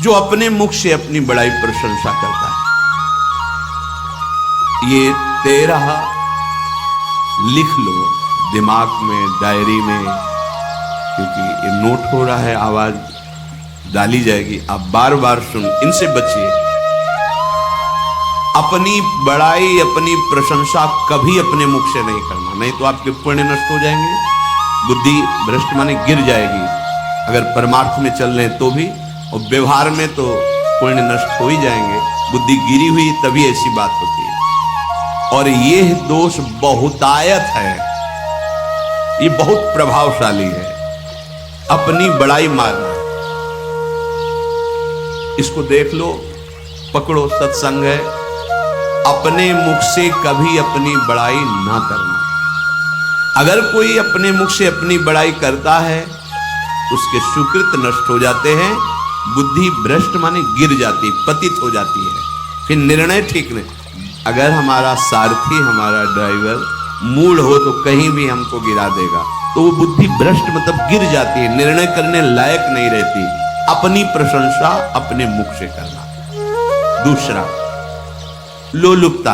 जो अपने मुख से अपनी बड़ाई प्रशंसा करता है। ये 13 लिख लो दिमाग में, डायरी में, क्योंकि ये नोट हो रहा है, आवाज डाली जाएगी, आप बार बार सुन, इनसे बचिए। अपनी बड़ाई, अपनी प्रशंसा कभी अपने मुख से नहीं करना, नहीं तो आपके पुण्य नष्ट हो जाएंगे, बुद्धि भ्रष्ट माने गिर जाएगी। अगर परमार्थ में चल रहे तो भी, और व्यवहार में तो पुण्य नष्ट हो ही जाएंगे। बुद्धि गिरी हुई तभी ऐसी बात होती है। और ये दोष बहुतायत है, ये बहुत प्रभावशाली है, अपनी बड़ाई मारना। इसको देख लो, पकड़ो, सत्संग है। अपने मुख से कभी अपनी बड़ाई ना करना। अगर कोई अपने मुख से अपनी बड़ाई करता है, उसके सुकृत नष्ट हो जाते हैं, बुद्धि भ्रष्ट माने गिर जाती, पतित हो जाती है, फिर निर्णय ठीक नहीं। अगर हमारा सारथी, हमारा ड्राइवर मूढ़ हो तो कहीं भी हमको गिरा देगा, तो वो बुद्धि भ्रष्ट मतलब गिर जाती है, निर्णय करने लायक नहीं रहती। अपनी प्रशंसा अपने मुख से करना। दूसरा, लोलुपता,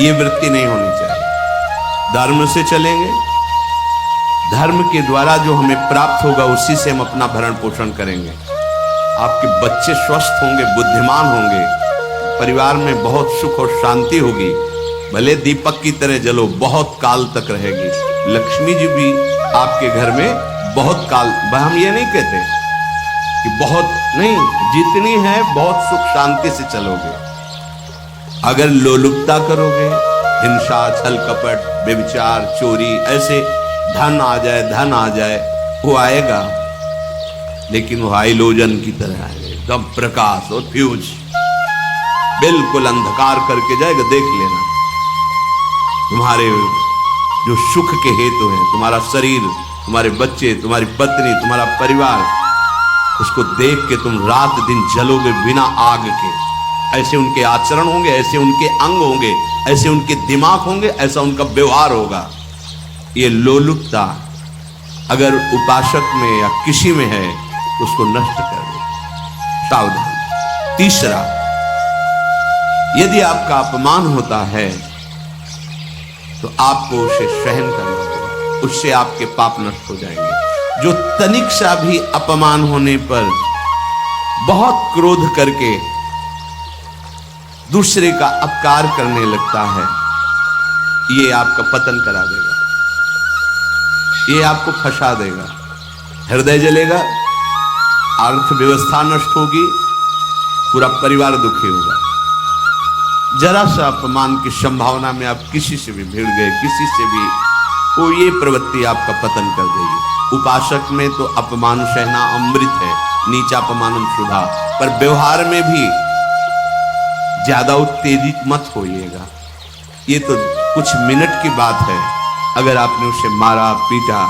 ये वृत्ति नहीं होनी चाहिए। धर्म से चलेंगे, धर्म के द्वारा जो हमें प्राप्त होगा उसी से हम अपना भरण पोषण करेंगे। आपके बच्चे स्वस्थ होंगे, बुद्धिमान होंगे, परिवार में बहुत सुख और शांति होगी, भले दीपक की तरह जलो, बहुत काल तक रहेगी। लक्ष्मी जी भी आपके घर में बहुत काल, हम ये नहीं कहते कि बहुत नहीं, जितनी है बहुत सुख शांति से चलोगे। अगर लोलुपता करोगे, हिंसा, छल कपट, व्यभिचार, चोरी, ऐसे धन आ जाए, वो आएगा, लेकिन वो हाइलोजन की तरह आएगा, एकदम प्रकाश और फ्यूज, बिल्कुल अंधकार करके जाएगा। देख लेना, तुम्हारे जो सुख के हेतु हैं, तुम्हारा शरीर, तुम्हारे बच्चे, तुम्हारी पत्नी, तुम्हारा परिवार, उसको देख के तुम रात दिन जलोगे बिना आग के। ऐसे उनके आचरण होंगे, ऐसे उनके अंग होंगे, ऐसे उनके दिमाग होंगे, ऐसा उनका व्यवहार होगा। ये लोलुपता अगर उपासक में या किसी में है तो उसको नष्ट कर दो, सावधान। तीसरा, यदि आपका अपमान होता है तो आपको उसे सहन करना होगा, उससे आपके पाप नष्ट हो जाएंगे। जो तनिक सा भी अपमान होने पर बहुत क्रोध करके दूसरे का अपकार करने लगता है, ये आपका पतन करा देगा, ये आपको फंसा देगा, हृदय जलेगा, अर्थव्यवस्था नष्ट होगी, पूरा परिवार दुखी होगा। जरा सा अपमान की संभावना में आप किसी से भी भिड़ गए, किसी से भी, वो ये प्रवृत्ति आपका पतन कर देगी। उपासक में तो अपमान सहना अमृत है, नीचा अपमानम सुधा, पर व्यवहार में भी ज्यादा उत्तेजित मत होइएगा। ये तो कुछ मिनट की बात है, अगर आपने उसे मारा, पीटा,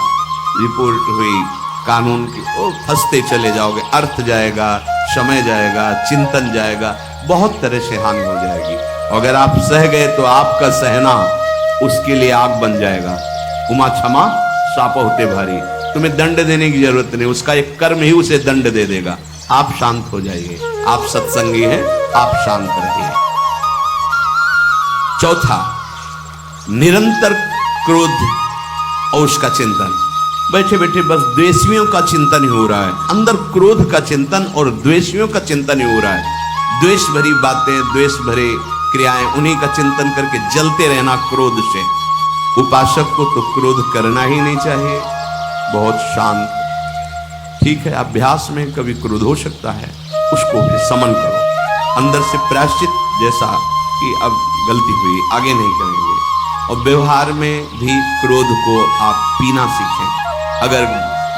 रिपोर्ट हुई कानून की, वो फंसते चले जाओगे, अर्थ जाएगा, समय जाएगा, चिंतन जाएगा, बहुत तरह से हानि हो जाएगी। अगर आप सह गए तो आपका सहना उसके लिए आग बन जाएगा। उमा क्षमा साप होते भारी, तुम्हें दंड देने की जरूरत नहीं, उसका एक कर्म ही उसे दंड दे देगा। आप शांत हो जाइए, आप सत्संगी हैं, आप शांत रहिए। चौथा, निरंतर क्रोध और उसका चिंतन। बैठे बैठे बस द्वेषियों का चिंतन ही हो रहा है, अंदर क्रोध का चिंतन और द्वेषियों का चिंतन ही हो रहा है। द्वेष भरी बातें, द्वेष भरे क्रियाएं, उन्हीं का चिंतन करके जलते रहना क्रोध से। उपासक को तो क्रोध करना ही नहीं चाहिए, बहुत शांत। ठीक है, अभ्यास में कभी क्रोध हो सकता है, उसको भी समन करो, अंदर से प्रायश्चित, जैसा कि अब गलती हुई, आगे नहीं करेंगे। और व्यवहार में भी क्रोध को आप पीना सीखें। अगर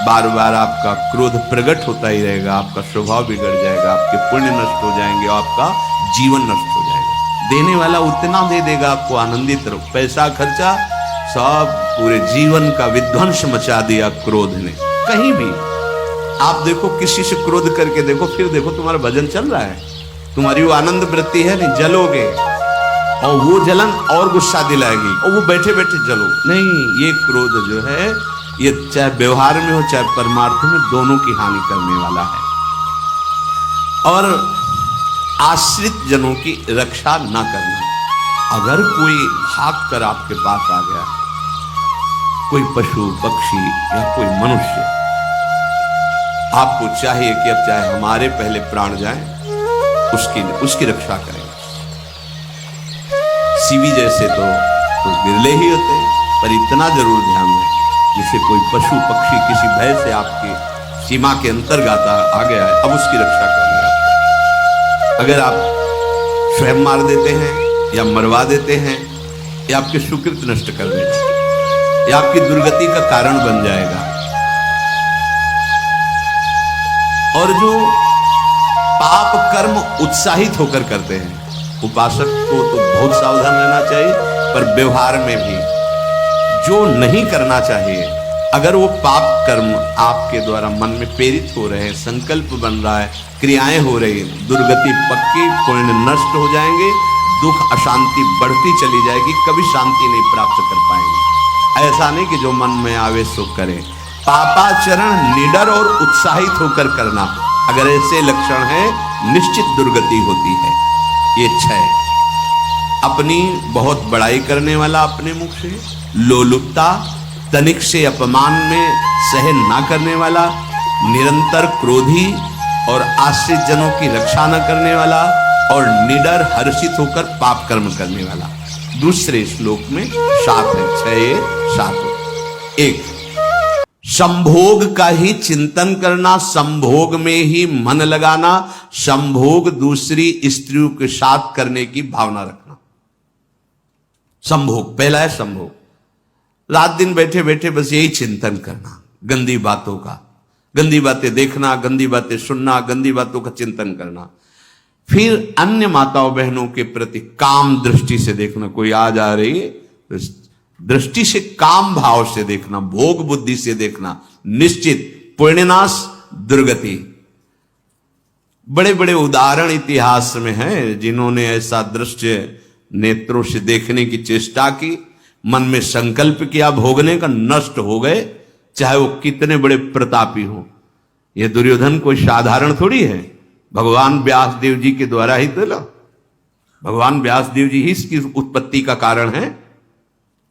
बार बार आपका क्रोध प्रकट होता ही रहेगा, आपका स्वभाव बिगड़ जाएगा, आपके पुण्य नष्ट हो जाएंगे और आपका जीवन नष्ट हो जाएगा। देने वाला उतना दे देगा, आपको आनंदित रहो, पैसा खर्चा सब पूरे जीवन का विध्वंस मचा दिया क्रोध ने। कहीं भी आप देखो, किसी से क्रोध करके देखो, फिर देखो तुम्हारा भजन चल रहा है, तुम्हारी वो आनंद वृत्ति है नहीं, जलोगे और वो जलन और गुस्सा दिलाएगी, और वो बैठे बैठे जलो नहीं। ये क्रोध जो है, ये चाहे व्यवहार में हो चाहे परमार्थ में, दोनों की हानि करने वाला है। और आश्रित जनों की रक्षा न करना। अगर कोई भाग कर आपके पास आ गया, कोई पशु पक्षी या कोई मनुष्य, आपको चाहिए कि अब चाहे हमारे पहले प्राण जाएं, उसकी रक्षा करें। सीवी जैसे तो विरले ही होते हैं, पर इतना जरूर ध्यान दें, जैसे कोई पशु पक्षी किसी भय से आपकी सीमा के अंतर्गत आ गया है, अब उसकी रक्षा करनी है। अगर आप स्वयं मार देते हैं या मरवा देते हैं, या आपके सुकृत नष्ट कर देगा, या आपकी दुर्गति का कारण बन जाएगा। और जो पाप कर्म उत्साहित होकर करते हैं, उपासक को तो बहुत सावधान रहना चाहिए, पर व्यवहार में भी जो नहीं करना चाहिए, अगर वो पाप कर्म आपके द्वारा मन में प्रेरित हो रहे हैं, संकल्प बन रहा है, क्रियाएं हो रही हैं, दुर्गति पक्की, पुण्य नष्ट हो जाएंगे, दुख अशांति बढ़ती चली जाएगी, कभी शांति नहीं प्राप्त कर पाएंगे। ऐसा नहीं कि जो मन में आवे सो करे। पापाचरण निडर और उत्साहित होकर करना, अगर ऐसे लक्षण हैं, निश्चित दुर्गति होती है। ये 6, अपनी बहुत बड़ाई करने वाला अपने मुख से, लोलुपता, तनिक से अपमान में सहन ना करने वाला, निरंतर क्रोधी और आश्रित जनों की रक्षा न करने वाला, और निडर हर्षित होकर पाप कर्म करने वाला। दूसरे श्लोक में 7 है, 6 7। 1, संभोग का ही चिंतन करना, संभोग में ही मन लगाना, संभोग दूसरी स्त्रियों के साथ करने की भावना रखना। संभोग, पहला है संभोग, रात दिन बैठे बैठे बस यही चिंतन करना, गंदी बातों का, गंदी बातें देखना, गंदी बातें सुनना, गंदी बातों का चिंतन करना। फिर अन्य माताओं बहनों के प्रति काम दृष्टि से देखना, कोई आ जा रही है तो दृष्टि से, काम भाव से देखना, भोग बुद्धि से देखना, निश्चित पुण्यनाश दुर्गति। बड़े बड़े उदाहरण इतिहास में हैं, जिन्होंने ऐसा दृश्य नेत्रों से देखने की चेष्टा की, मन में संकल्प किया भोगने का, नष्ट हो गए, चाहे वो कितने बड़े प्रतापी हो। यह दुर्योधन कोई साधारण थोड़ी है, भगवान व्यास देव जी के द्वारा ही तो, भगवान व्यास देव जी ही इसकी उत्पत्ति का कारण है।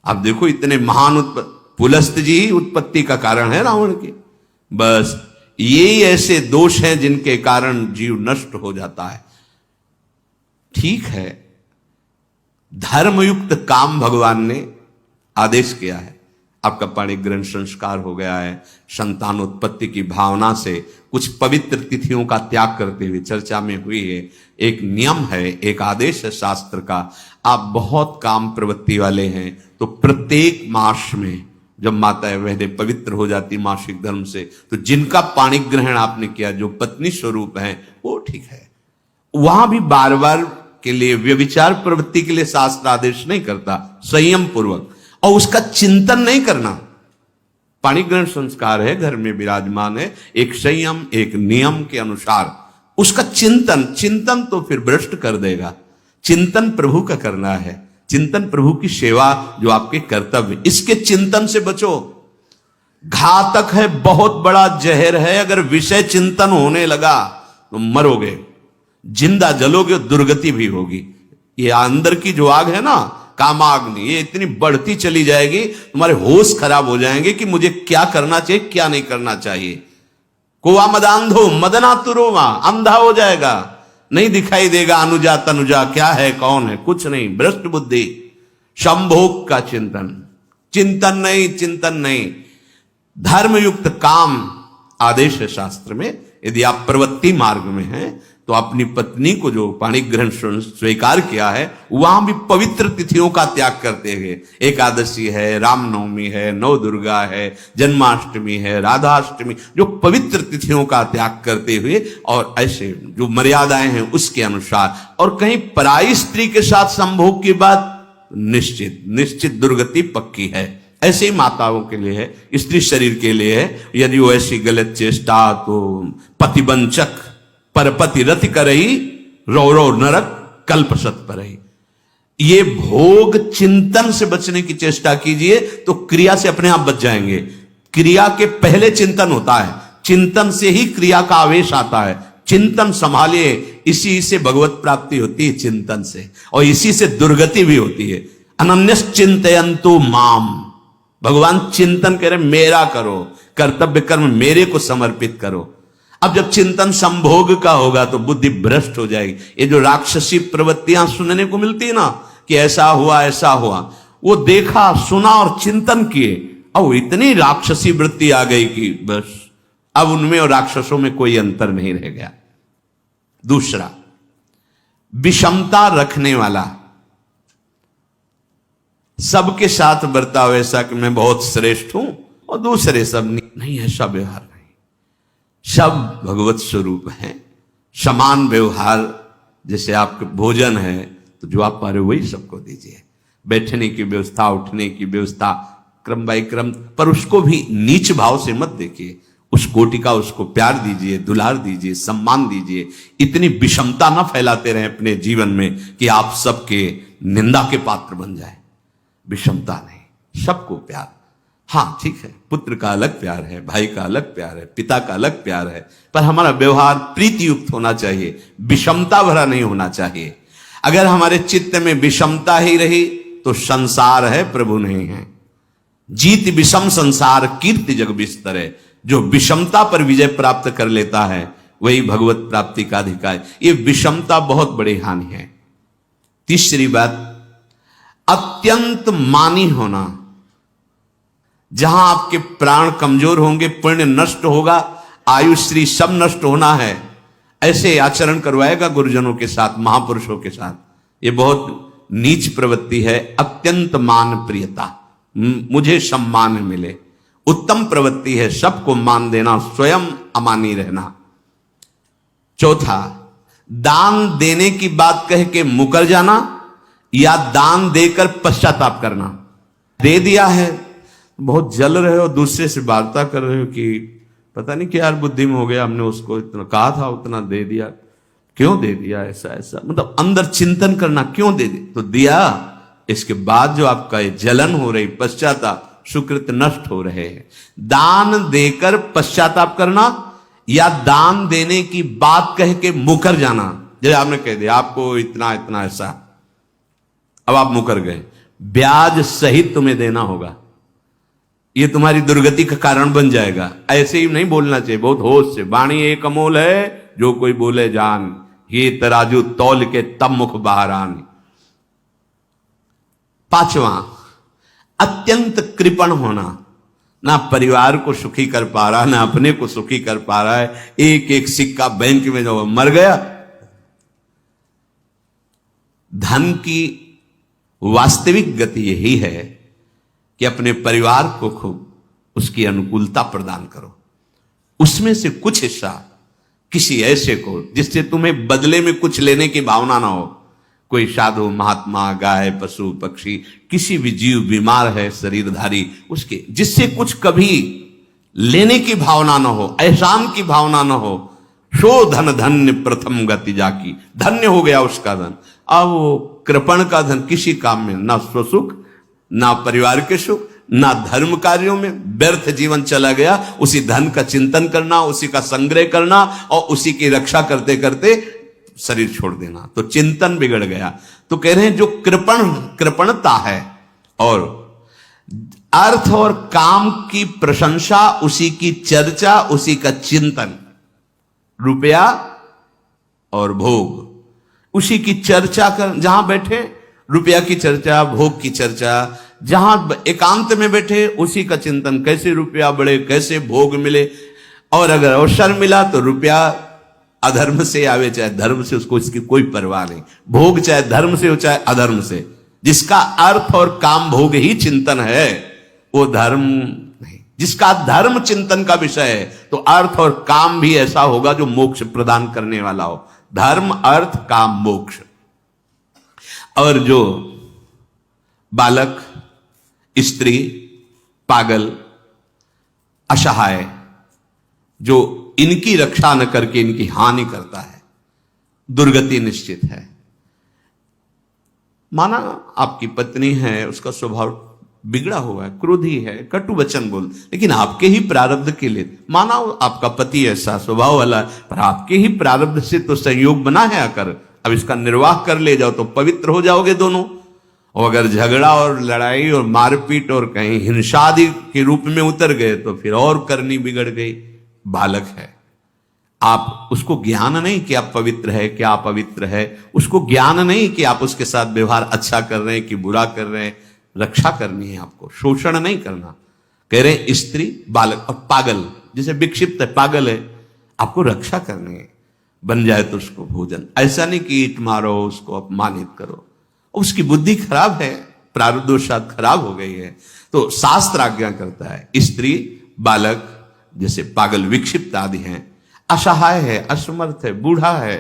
आप देखो, इतने महान पुलस्त जी ही उत्पत्ति का कारण है रावण की। बस यही ऐसे दोष हैं जिनके कारण जीव नष्ट हो जाता है। ठीक है, धर्मयुक्त काम भगवान ने आदेश किया है, आपका पाणिक ग्रहण संस्कार हो गया है, संतानोत्पत्ति की भावना से कुछ पवित्र तिथियों का त्याग करते हुए चर्चा में हुई है। एक नियम है, एक आदेश है शास्त्र का। आप बहुत काम प्रवृत्ति वाले हैं तो प्रत्येक मास में जब माताएं बहनें पवित्र हो जाती मासिक धर्म से, तो जिनका पाणिक ग्रहण आपने किया, जो पत्नी स्वरूप है, वो ठीक है। वहां भी बार बार के लिए व्यभिचार प्रवृत्ति के लिए शास्त्र आदेश नहीं करता, संयम पूर्वक, और उसका चिंतन नहीं करना। पाणिक ग्रहण संस्कार है, घर में विराजमान है, एक संयम एक नियम के अनुसार उसका चिंतन तो फिर भ्रष्ट कर देगा। चिंतन प्रभु का करना है, चिंतन प्रभु की सेवा जो आपके कर्तव्य, इसके चिंतन से बचो। घातक है, बहुत बड़ा जहर है, अगर विषय चिंतन होने लगा तो मरोगे, जिंदा जलोगे, दुर्गति भी होगी। ये अंदर की जो आग है ना, कामाग्नि, ये इतनी बढ़ती चली जाएगी, तुम्हारे होश खराब हो जाएंगे कि मुझे क्या करना चाहिए क्या नहीं करना चाहिए। कुआ मदांधो मदना तुरोवा, अंधा हो जाएगा, नहीं दिखाई देगा अनुजा तनुजा क्या है कौन है, कुछ नहीं, भ्रष्ट बुद्धि। संभोग का चिंतन नहीं, धर्मयुक्त काम आदेश है शास्त्र में। यदि आप प्रवृत्ति मार्ग में हैं तो अपनी पत्नी को जो पाणिक ग्रहण स्वीकार किया है, वहां भी पवित्र तिथियों का त्याग करते हुए, एकादशी है, रामनवमी है, नव दुर्गा है, जन्माष्टमी है, राधाष्टमी, जो पवित्र तिथियों का त्याग करते हुए और ऐसे जो मर्यादाएं हैं उसके अनुसार, और कहीं पराई स्त्री के साथ संभोग की बात, निश्चित दुर्गति पक्की है। ऐसे ही माताओं के लिए है, स्त्री शरीर के लिए है। यदि वो ऐसी गलत चेष्टा, तो पतिवंचक परपति रति करही, रौरव नरक कल्पसत परही। ये भोग चिंतन से बचने की चेष्टा कीजिए तो क्रिया से अपने आप बच जाएंगे। क्रिया के पहले चिंतन होता है, चिंतन से ही क्रिया का आवेश आता है। चिंतन संभालिए, इसी से भगवत प्राप्ति होती है, चिंतन से, और इसी से दुर्गति भी होती है। अनन्यस चिंतयन्तु माम, भगवान चिंतन कह रहे मेरा करो, कर्तव्य कर्म मेरे को समर्पित करो। अब जब चिंतन संभोग का होगा तो बुद्धि भ्रष्ट हो जाएगी। ये जो राक्षसी प्रवृत्तियां सुनने को मिलती है ना कि ऐसा हुआ ऐसा हुआ, वो देखा सुना और चिंतन किए, अब इतनी राक्षसी वृत्ति आ गई कि बस अब उनमें और राक्षसों में कोई अंतर नहीं रह गया। दूसरा, विषमता रखने वाला, सबके साथ बर्ताव ऐसा कि मैं बहुत श्रेष्ठ हूं और दूसरे सब नहीं, ऐसा व्यवहार नहीं। सब भगवत स्वरूप है, समान व्यवहार। जैसे आपके भोजन है तो जो आप पा रहे हो वही सबको दीजिए, बैठने की व्यवस्था, उठने की व्यवस्था, क्रम बाई क्रम, पर उसको भी नीच भाव से मत देखिए। उस कोटि का उसको प्यार दीजिए, दुलार दीजिए, सम्मान दीजिए। इतनी विषमता ना फैलाते रहे अपने जीवन में कि आप सबके निंदा के पात्र बन जाए। विषमता नहीं, सबको प्यार। हाँ ठीक है, पुत्र का अलग प्यार है, भाई का अलग प्यार है, पिता का अलग प्यार है, पर हमारा व्यवहार प्रीति युक्त होना चाहिए, विषमता भरा नहीं होना चाहिए। अगर हमारे चित्त में विषमता ही रही तो संसार है, प्रभु नहीं है। जीत विषम संसार कीर्ति जग बिस्तर है। जो विषमता पर विजय प्राप्त कर लेता है वही भगवत प्राप्ति का अधिकारी। ये विषमता बहुत बड़ी हानि है। तीसरी बात, अत्यंत मानी होना। जहां आपके प्राण कमजोर होंगे, पुण्य नष्ट होगा, आयुश्री सब नष्ट होना है, ऐसे आचरण करवाएगा गुरुजनों के साथ, महापुरुषों के साथ। ये बहुत नीच प्रवृत्ति है। अत्यंत मान प्रियता, मुझे सम्मान मिले, उत्तम प्रवृत्ति है। सबको मान देना, स्वयं अमानी रहना। चौथा, दान देने की बात कह के मुकर जाना या दान देकर पश्चाताप करना। दे दिया है, बहुत जल रहे हो, दूसरे से वार्ता कर रहे हो कि पता नहीं क्या यार बुद्धि में हो गया, हमने उसको इतना कहा था, उतना दे दिया, क्यों दे दिया, ऐसा ऐसा, मतलब अंदर चिंतन करना, क्यों दे दिया तो दिया। इसके बाद जो आपका जलन हो रही, पश्चाताप, सुकृत नष्ट हो रहे हैं। दान देकर पश्चाताप करना या दान देने की बात कह के मुकर जाना। जैसे आपने कह दिया आपको इतना इतना ऐसा, अब आप मुकर गए, ब्याज सहित तुम्हें देना होगा, ये तुम्हारी दुर्गति का कारण बन जाएगा। ऐसे ही नहीं बोलना चाहिए, बहुत होश से। वाणी एक अमोल है, जो कोई बोले जान, ये तराजू तौल के तब मुख बाहर आन। पांचवा, अत्यंत कृपण होना। ना परिवार को सुखी कर पा रहा, ना अपने को सुखी कर पा रहा है। एक एक सिक्का बैंक में जो मर गया। धन की वास्तविक गति यही है कि अपने परिवार को खूब उसकी अनुकूलता प्रदान करो, उसमें से कुछ हिस्सा किसी ऐसे को जिससे तुम्हें बदले में कुछ लेने की भावना ना हो। कोई साधु महात्मा, गाय, पशु, पक्षी, किसी भी जीव बीमार है शरीरधारी, उसके जिससे कुछ कभी लेने की भावना ना हो, एहसान की भावना ना हो। सो धन धन्य प्रथम गति जाकी, धन्य हो गया उसका धन। अब वो कृपण का धन किसी काम में ना स्वसुख, ना परिवार के सुख, ना धर्म कार्यों में, व्यर्थ जीवन चला गया। उसी धन का चिंतन करना, उसी का संग्रह करना और उसी की रक्षा करते करते शरीर छोड़ देना, तो चिंतन बिगड़ गया। तो कह रहे हैं जो कृपणता है और अर्थ और काम की प्रशंसा, उसी की चर्चा, उसी का चिंतन, रुपया और भोग, उसी की चर्चा कर। जहां बैठे रुपया की चर्चा, भोग की चर्चा, जहां एकांत में बैठे उसी का चिंतन, कैसे रुपया बढ़े, कैसे भोग मिले। और अगर अवसर मिला तो रुपया अधर्म से आवे चाहे धर्म से, उसको इसकी कोई परवाह नहीं। भोग चाहे धर्म से हो चाहे अधर्म से, जिसका अर्थ और काम भोग ही चिंतन है वो धर्म नहीं। जिसका धर्म चिंतन का विषय है तो अर्थ और काम भी ऐसा होगा जो मोक्ष प्रदान करने वाला हो। धर्म, अर्थ, काम, मोक्ष। और जो बालक, स्त्री, पागल, असहाय, जो इनकी रक्षा न करके इनकी हानि करता है, दुर्गति निश्चित है। माना आपकी पत्नी है, उसका स्वभाव बिगड़ा हुआ है, क्रोधी है, कटु वचन बोल, लेकिन आपके ही प्रारब्ध के लिए, माना आपका पति ऐसा स्वभाव वाला है, पर आपके ही प्रारब्ध से तो संयोग बना है आकर, अब इसका निर्वाह कर ले जाओ तो पवित्र हो जाओगे दोनों। और अगर झगड़ा और लड़ाई और मारपीट और कहीं हिंसादि के रूप में उतर गए तो फिर और करनी बिगड़ गई। बालक है, आप उसको ज्ञान नहीं कि आप पवित्र है, क्या आप पवित्र है, उसको ज्ञान नहीं कि आप उसके साथ व्यवहार अच्छा कर रहे हैं कि बुरा कर रहे हैं। रक्षा करनी है आपको, शोषण नहीं करना। कह रहे हैं स्त्री, बालक और पागल, जिसे विक्षिप्त है, पागल है, आपको रक्षा करनी है। बन जाए तो उसको भोजन, ऐसा नहीं कि ईंट मारो, उसको अपमानित करो, उसकी बुद्धि खराब है, प्रारब्धवशात खराब हो गई है। तो शास्त्र आज्ञा करता है स्त्री, बालक, जैसे पागल, विक्षिप्त आदि हैं, असहाय है, असमर्थ है, बूढ़ा है,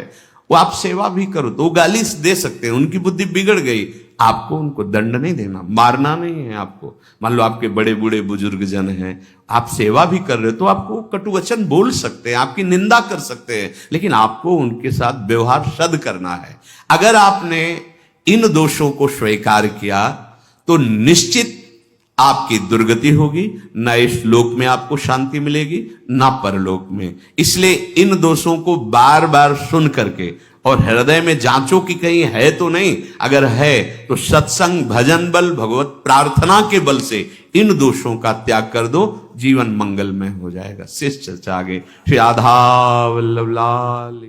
वो आप सेवा भी करो तो वो गाली दे सकते हैं, उनकी बुद्धि बिगड़ गई, आपको उनको दंड नहीं देना, मारना नहीं है आपको। मान लो आपके बड़े बूढ़े बुजुर्ग जन हैं, आप सेवा भी कर रहे हो तो आपको कटु वचन बोल सकते हैं, आपकी निंदा कर सकते हैं, लेकिन आपको उनके साथ व्यवहार सद करना है। अगर आपने इन दोषों को स्वीकार किया तो निश्चित आपकी दुर्गति होगी, न इस लोक में आपको शांति मिलेगी न परलोक में। इसलिए इन दोषों को बार बार सुन करके और हृदय में जांचो कि कहीं है तो नहीं, अगर है तो सत्संग, भजन बल, भगवत प्रार्थना के बल से इन दोषों का त्याग कर दो, जीवन मंगलमय हो जाएगा। शेष चर्चा आगे। श्री राधा वल्लभ लाल।